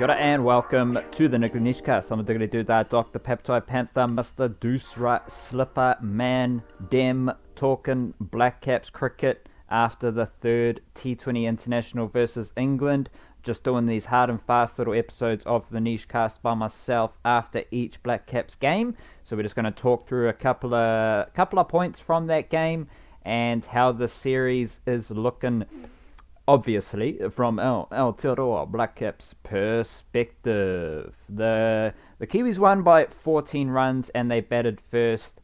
Kia ora and welcome to the Nishcast. I'm the Dude, Dr. Peptide Panther, Mr. Deuce Slipper Man, Dem, talking Blackcaps cricket after the third T20 International versus England. Just doing these hard and fast little episodes of the Nishcast by myself after each Blackcaps game. So we're just going to talk through a couple of points from that game and how the series is looking. Obviously, from Aotearoa Blackcaps perspective, the Kiwis won by 14 runs and they batted first.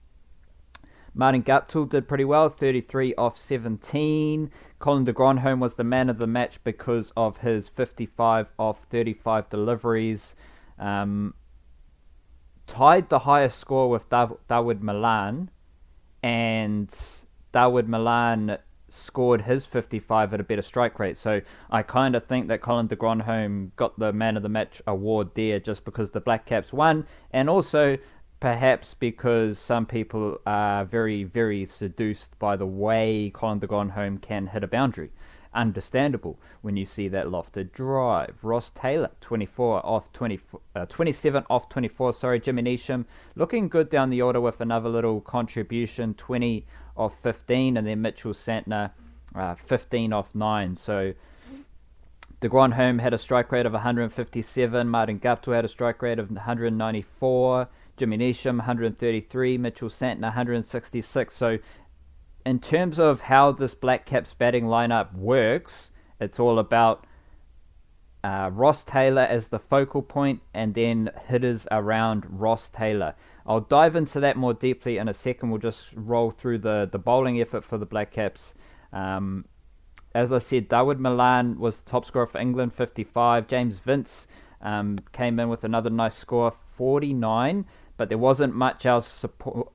Martin Guptill did pretty well, 33 off 17. Colin de Grandhomme was the man of the match because of his 55 off 35 deliveries. Tied the highest score with Dawid Malan, and Dawid Malan scored his 55 at a better strike rate. So I kind of think that Colin de Grandhomme got the man of the match award there just because the Blackcaps won, and also perhaps because some people are very, very seduced by the way Colin de Grandhomme can hit a boundary. Understandable when you see that lofted drive. Ross Taylor, 27 off 24. Jimmy Neesham looking good down the order with another little contribution, 20 off 15, and then Mitchell Santner, 15 off 9. So de Grandhomme had a strike rate of 157, Martin Guptill had a strike rate of 194, Jimmy Neesham 133, Mitchell Santner 166. So in terms of how this Blackcaps batting lineup works, it's all about Ross Taylor as the focal point and then hitters around Ross Taylor. I'll dive into that more deeply in a second. We'll just roll through the bowling effort for the Blackcaps. As I said, Dawid Malan was the top scorer for England, 55. James Vince came in with another nice score, 49. But there wasn't much else support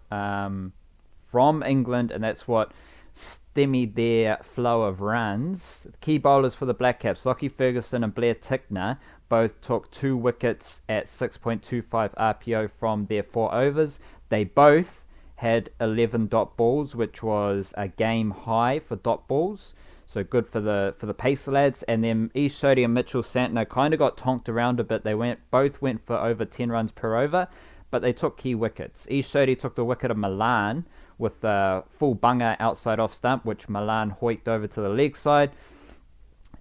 from England, and that's what stymied their flow of runs. Key bowlers for the Blackcaps, Lockie Ferguson and Blair Tickner, both took 2 wickets at 6.25 RPO from their 4 overs. They both had 11 dot balls, which was a game high for dot balls. So good for the pace lads. And then Ish Sodhi and Mitchell Santner kind of got tonked around a bit. They both went for over 10 runs per over, but they took key wickets. Ish Sodhi took the wicket of Malan with a full bunger outside off stump, which Malan hoiked over to the leg side.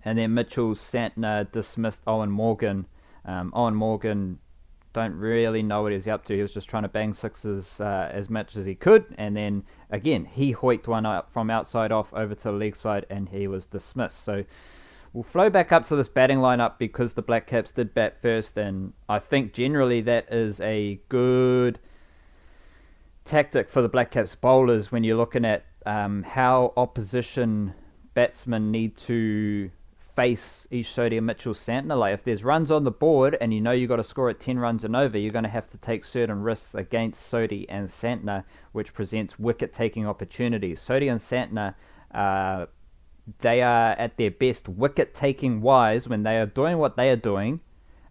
And then Mitchell Santner dismissed Owen Morgan. Owen Morgan, don't really know what he's up to. He was just trying to bang sixes as much as he could. And then, again, he hoiked one up from outside off over to the leg side, and he was dismissed. So we'll flow back up to this batting lineup because the Blackcaps did bat first. And I think generally that is a good tactic for the Blackcaps bowlers when you're looking at how opposition batsmen need to face Ish Sodhi and Mitchell Santner. Like if there's runs on the board and you know you've got to score at 10 runs and over, you're going to have to take certain risks against Sodhi and Santner, which presents wicket-taking opportunities. Sodhi and Santner, they are at their best wicket-taking wise when they are doing what they are doing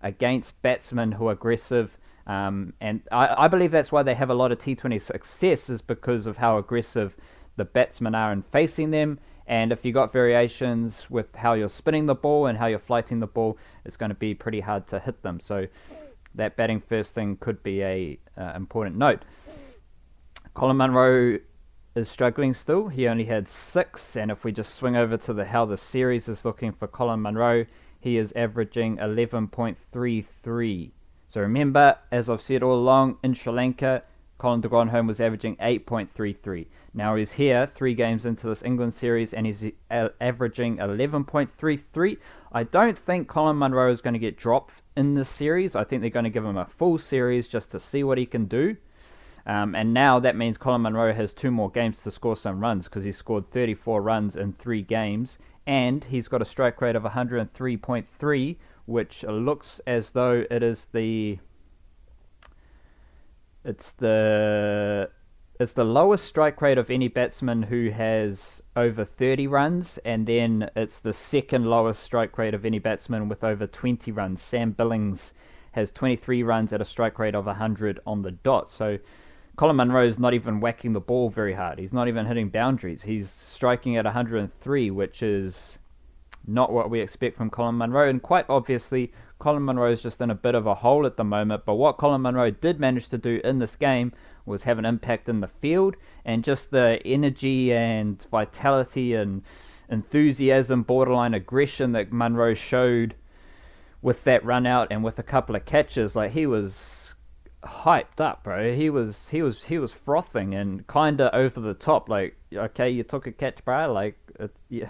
against batsmen who are aggressive. And I believe that's why they have a lot of T20 success, is because of how aggressive the batsmen are in facing them. And if you got variations with how you're spinning the ball and how you're flighting the ball, it's going to be pretty hard to hit them. So that batting first thing could be a important note. Colin Munro is struggling still. He only had 6, and if we just swing over to how the series is looking for Colin Munro, he is averaging 11.33. So remember, as I've said all along, in Sri Lanka, Colin de Grandhomme was averaging 8.33. Now he's here 3 games into this England series and he's averaging 11.33. I don't think Colin Munro is going to get dropped in this series. I think they're going to give him a full series just to see what he can do. And now that means Colin Munro has 2 more games to score some runs, because he scored 34 runs in 3 games and he's got a strike rate of 103.3, which looks as though it is It's the lowest strike rate of any batsman who has over 30 runs, and then it's the second lowest strike rate of any batsman with over 20 runs. Sam Billings has 23 runs at a strike rate of 100 on the dot. So Colin Munro's not even whacking the ball very hard. He's not even hitting boundaries. He's striking at 103, which is not what we expect from Colin Munro. And quite obviously, Colin Munro is just in a bit of a hole at the moment. But what Colin Munro did manage to do in this game was have an impact in the field, and just the energy and vitality and enthusiasm, borderline aggression that Munro showed with that run out and with a couple of catches. Like, he was hyped up, bro. He was frothing and kind of over the top. Like, okay, you took a catch, bro. Like, yeah,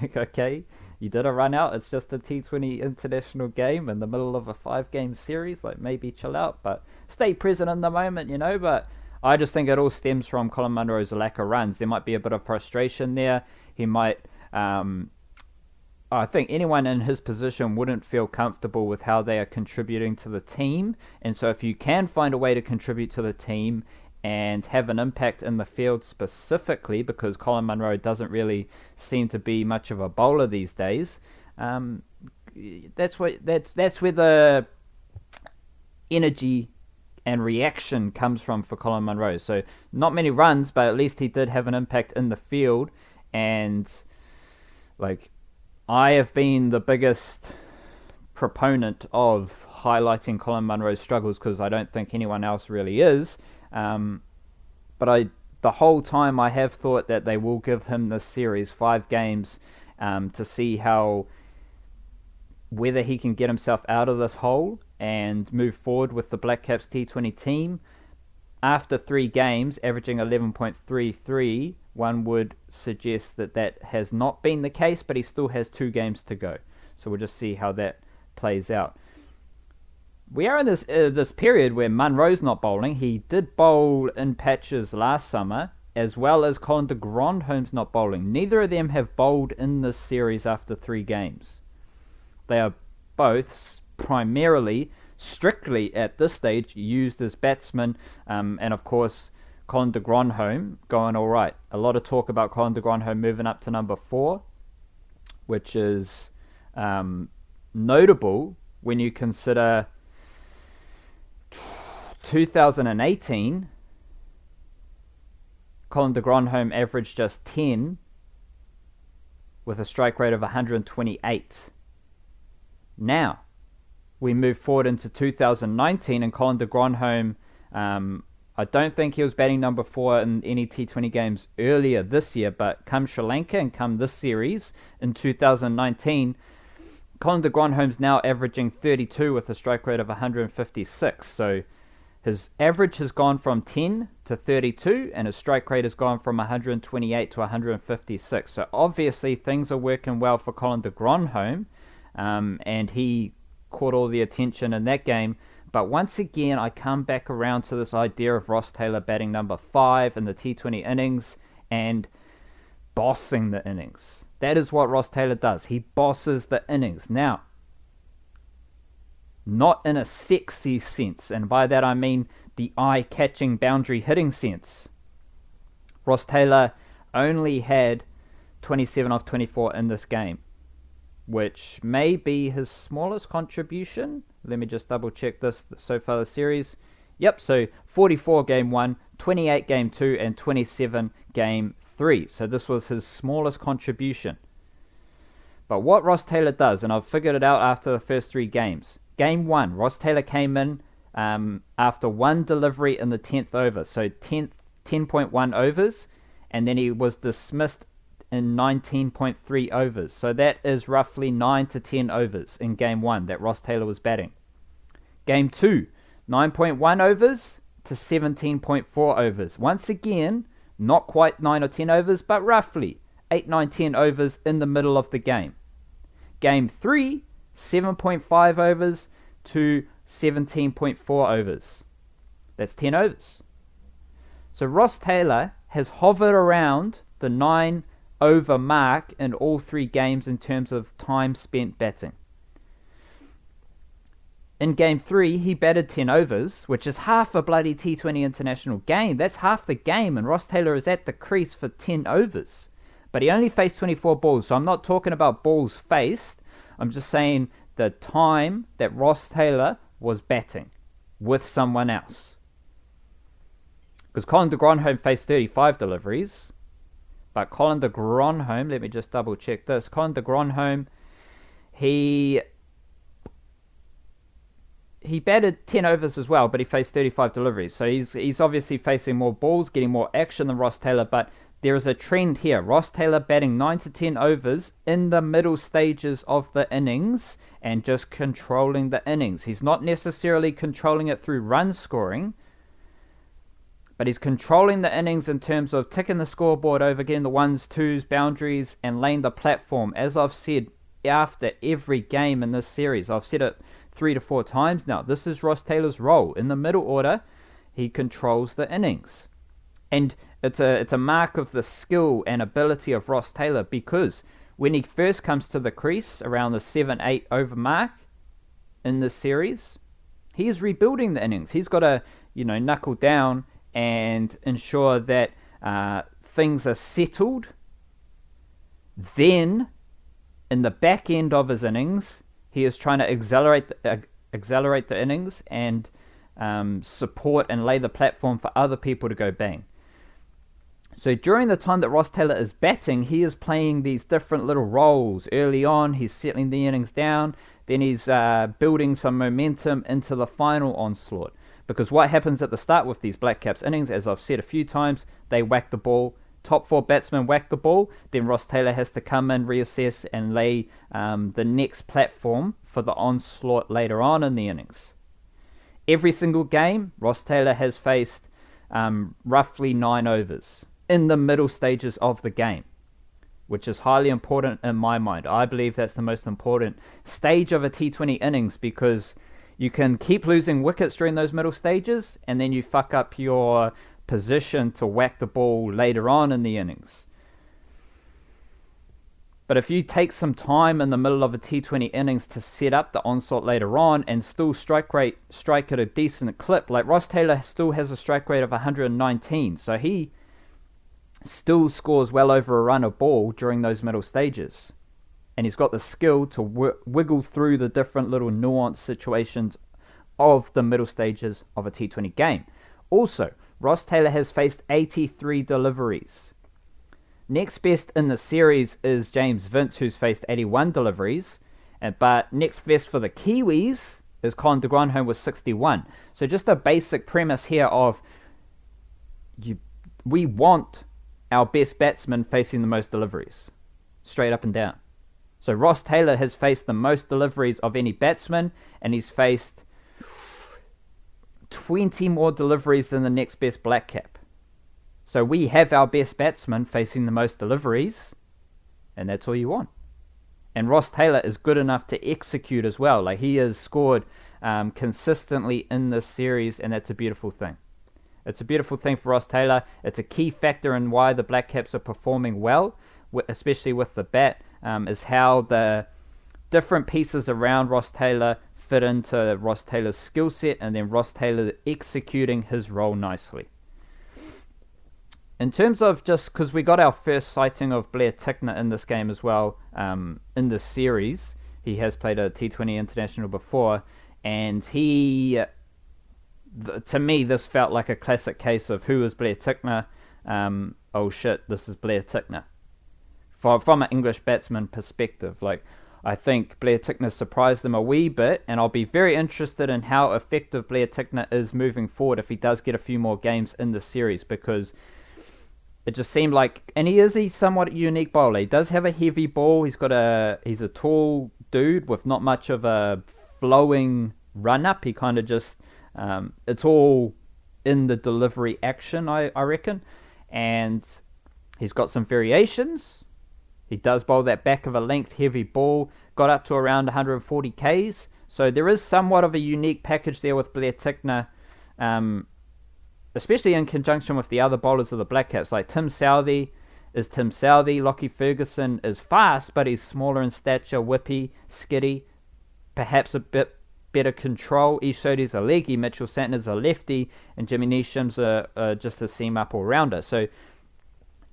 like, okay, you did a run out. It's just a T20 international game in the middle of a 5-game series. Like, maybe chill out, but stay present in the moment, you know. But I just think it all stems from Colin Munro's lack of runs. There might be a bit of frustration there. He might, I think anyone in his position wouldn't feel comfortable with how they are contributing to the team. And so if you can find a way to contribute to the team and have an impact in the field specifically, because Colin Munro doesn't really seem to be much of a bowler these days, that's where the energy and reaction comes from for Colin Munro. So not many runs, but at least he did have an impact in the field. And like, I have been the biggest proponent of highlighting Colin Munro's struggles because I don't think anyone else really is. But the whole time I have thought that they will give him this series, 5 games, to see whether he can get himself out of this hole and move forward with the Blackcaps T20 team. After 3 games, averaging 11.33, one would suggest that has not been the case, but he still has 2 games to go. So we'll just see how that plays out. We are in this period where Munro's not bowling. He did bowl in patches last summer, as well as Colin de Grandhomme's not bowling. Neither of them have bowled in this series after 3 games. They are both primarily, strictly at this stage, used as batsmen, and of course Colin de Grandhomme going alright. A lot of talk about Colin de Grandhomme moving up to number 4, which is notable when you consider 2018 Colin de Grandhomme averaged just 10 with a strike rate of 128. Now we move forward into 2019, and Colin de Grandhomme, I don't think he was batting number 4 in any T20 games earlier this year, but come Sri Lanka and come this series in 2019, Colin de Grandhomme's now averaging 32 with a strike rate of 156. So his average has gone from 10 to 32, and his strike rate has gone from 128 to 156. So obviously things are working well for Colin de Grandhomme, and he caught all the attention in that game. But once again, I come back around to this idea of Ross Taylor batting number 5 in the T20 innings and bossing the innings. That is what Ross Taylor does. He bosses the innings. Now, not in a sexy sense, and by that I mean the eye-catching boundary hitting sense. Ross Taylor only had 27 off 24 in this game, which may be his smallest contribution. Let me just double check this so far this series. Yep, so 44 game 1, 28 game 2, and 27 game 3. So this was his smallest contribution. But what Ross Taylor does, and I've figured it out after the first 3 games. Game 1, Ross Taylor came in after 1 delivery in the 10th over. So 10.1 overs, and then he was dismissed in 19.3 overs. So that is roughly 9 to 10 overs in game 1 that Ross Taylor was batting. Game 2, 9.1 overs to 17.4 overs. Once again, not quite 9 or 10 overs, but roughly 8, 9, 10 overs in the middle of the game. Game 3, 7.5 overs to 17.4 overs. That's 10 overs. So Ross Taylor has hovered around the 9 over mark in all 3 games in terms of time spent batting. In game 3, he batted 10 overs, which is half a bloody T20 international game. That's half the game, and Ross Taylor is at the crease for 10 overs. But he only faced 24 balls, so I'm not talking about balls faced. I'm just saying the time that Ross Taylor was batting with someone else. Because Colin de Grandhomme faced 35 deliveries, but Colin de Grandhomme, let me just double check this. Colin de Grandhomme, he batted 10 overs as well, but he faced 35 deliveries. So he's obviously facing more balls, getting more action than Ross Taylor, but there is a trend here. Ross Taylor batting 9 to 10 overs in the middle stages of the innings and just controlling the innings. He's not necessarily controlling it through run scoring, but he's controlling the innings in terms of ticking the scoreboard over, getting the ones, twos, boundaries, and laying the platform. As I've said after every game in this series, I've said it 3 to 4 times now, this is Ross Taylor's role. In the middle order, he controls the innings. And it's a mark of the skill and ability of Ross Taylor, because when he first comes to the crease around the 7-8 over mark in this series, he is rebuilding the innings. He's got to, knuckle down and ensure that things are settled. Then, in the back end of his innings, he is trying to accelerate the innings and support and lay the platform for other people to go bang. So during the time that Ross Taylor is batting, he is playing these different little roles. Early on, he's settling the innings down. Then he's building some momentum into the final onslaught. Because what happens at the start with these Blackcaps innings, as I've said a few times, they whack the ball. Top 4 batsmen whack the ball. Then Ross Taylor has to come in, reassess, and lay the next platform for the onslaught later on in the innings. Every single game, Ross Taylor has faced roughly 9 overs in the middle stages of the game, which is highly important in my mind. I believe that's the most important stage of a T20 innings, because you can keep losing wickets during those middle stages, and then you fuck up your position to whack the ball later on in the innings. But if you take some time in the middle of a T20 innings to set up the onslaught later on and still strike at a decent clip, like Ross Taylor still has a strike rate of 119, so he still scores well over a run of ball during those middle stages. And he's got the skill to wiggle through the different little nuanced situations of the middle stages of a T20 game. Also, Ross Taylor has faced 83 deliveries. Next best in the series is James Vince, who's faced 81 deliveries. But next best for the Kiwis is Colin de Grandhomme with 61. So just a basic premise here of we want our best batsman facing the most deliveries, straight up and down. So Ross Taylor has faced the most deliveries of any batsman, and he's faced 20 more deliveries than the next best Blackcap. So we have our best batsman facing the most deliveries, and that's all you want. And Ross Taylor is good enough to execute as well. Like, he has scored consistently in this series, and that's a beautiful thing. It's a beautiful thing for Ross Taylor. It's a key factor in why the Blackcaps are performing well, especially with the bat, is how the different pieces around Ross Taylor fit into Ross Taylor's skill set, and then Ross Taylor executing his role nicely. In terms of, just because we got our first sighting of Blair Tickner in this game as well, in this series, he has played a T20 international before, and to me, this felt like a classic case of who is Blair Tickner? Oh shit, this is Blair Tickner. From an English batsman perspective, like, I think Blair Tickner surprised them a wee bit, and I'll be very interested in how effective Blair Tickner is moving forward if he does get a few more games in the series, because it just seemed like, and he is a somewhat unique bowler. He does have a heavy ball. He's a tall dude with not much of a flowing run up. He kind of just it's all in the delivery action, I reckon, and he's got some variations. He does bowl that back of a length heavy ball, got up to around 140 Ks. So there is somewhat of a unique package there with Blair Tickner, especially in conjunction with the other bowlers of the Blackcaps. Like Tim Southee is Tim Southee. Lockie Ferguson is fast, but he's smaller in stature, whippy, skiddy, perhaps a bit better control. Ishodi's a leggy, Mitchell Santner's a lefty, and Jimmy Neesham's just a seam up all-rounder. So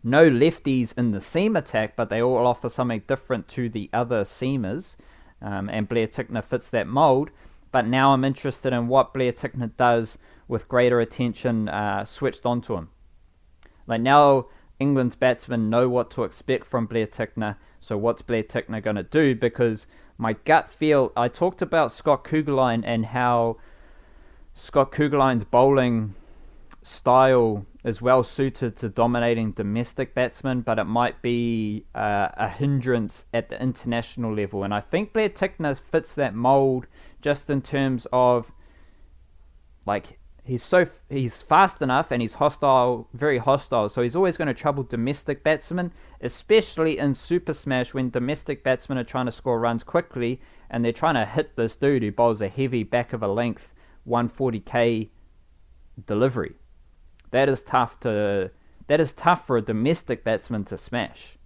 no lefties in the seam attack, but they all offer something different to the other seamers, and Blair Tickner fits that mould. but now I'm interested in what Blair Tickner does with greater attention switched onto him. Like now, England's batsmen know what to expect from Blair Tickner, so what's Blair Tickner going to do? Because my gut feel, I talked about Scott Kuggeleijn and how Scott Kugelein's bowling style is well suited to dominating domestic batsmen, but it might be a hindrance at the international level. And I think Blair Tickner fits that mould just in terms of, like, he's fast enough and he's hostile, very hostile, so he's always going to trouble domestic batsmen, especially in Super Smash when domestic batsmen are trying to score runs quickly and they're trying to hit this dude who bowls a heavy back of a length 140k delivery. That is tough for a domestic batsman to smash.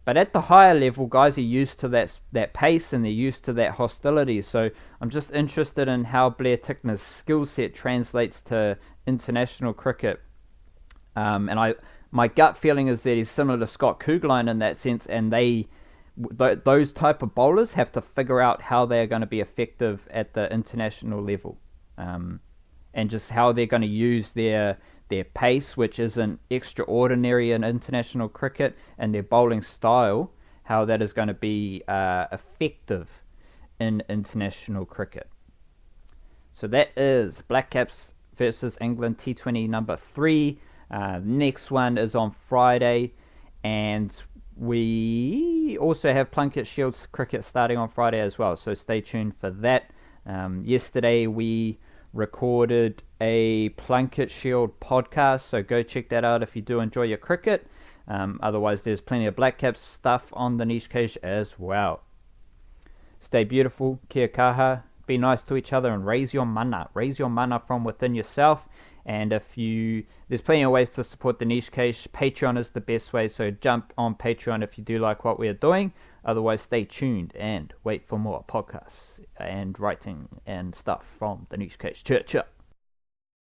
But at the higher level, guys are used to that pace and they're used to that hostility. So I'm just interested in how Blair Tickner's skill set translates to international cricket. And my gut feeling is that he's similar to Scott Kuggeleijn in that sense, and those type of bowlers have to figure out how they're going to be effective at the international level, and just how they're going to use their pace, which isn't extraordinary in international cricket, and their bowling style, how that is going to be effective in international cricket. So that is Blackcaps versus England T20 number 3. Next one is on Friday, and we also have Plunket Shields cricket starting on Friday as well, so stay tuned for that. Yesterday we recorded a Plunket Shield podcast, so go check that out if you do enjoy your cricket. Otherwise, there's plenty of Blackcaps stuff on the Niche Cage as well. Stay beautiful, kia kaha, be nice to each other, and raise your mana from within yourself. And there's plenty of ways to support the Niche Cage. Patreon is the best way, so jump on Patreon if you do like what we are doing. Otherwise, stay tuned and wait for more podcasts and writing and stuff from the Niche Cage. Cheer.